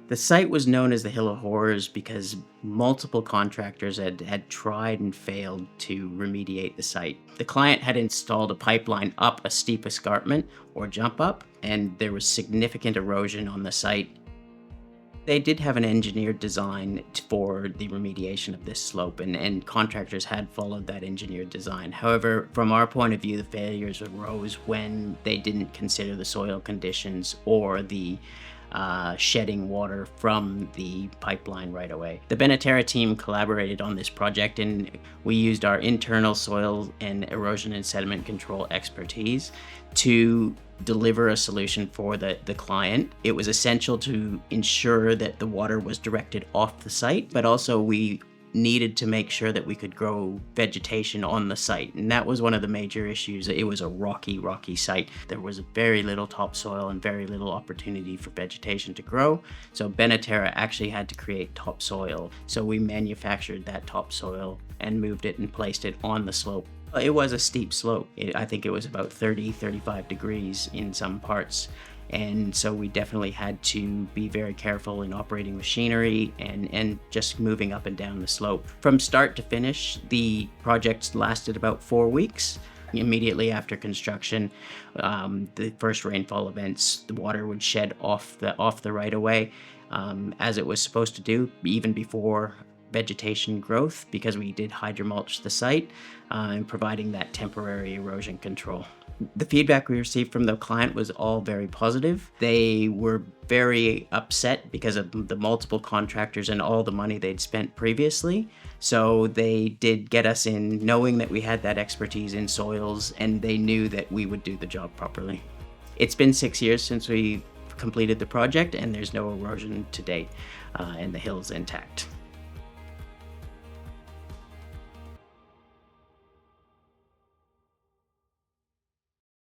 The site was known as the Hill of Horrors because multiple contractors had tried and failed to remediate the site. The client had installed a pipeline up a steep escarpment or jump up, and there was significant erosion on the site. They did have an engineered design for the remediation of this slope, and contractors had followed that engineered design. However, from our point of view, the failures arose when they didn't consider the soil conditions or the shedding water from the pipeline right away. The Beneterra team collaborated on this project, and we used our internal soil and erosion and sediment control expertise to deliver a solution for the client. It was essential to ensure that the water was directed off the site, but also we needed to make sure that we could grow vegetation on the site. And that was one of the major issues. It was a rocky site. There was very little topsoil and very little opportunity for vegetation to grow. So Beneterra actually had to create topsoil. So we manufactured that topsoil and moved it and placed it on the slope. It was a steep slope. I think it was about 35 degrees in some parts. And so we definitely had to be very careful in operating machinery and just moving up and down the slope. From start to finish, the project lasted about 4 weeks. Immediately after construction, the first rainfall events, the water would shed off the right of way, as it was supposed to do, even before vegetation growth, because we did hydromulch the site and providing that temporary erosion control. The feedback we received from the client was all very positive. They were very upset because of the multiple contractors and all the money they'd spent previously. So they did get us in knowing that we had that expertise in soils, and they knew that we would do the job properly. It's been 6 years since we completed the project, and there's no erosion to date, and the hill's intact.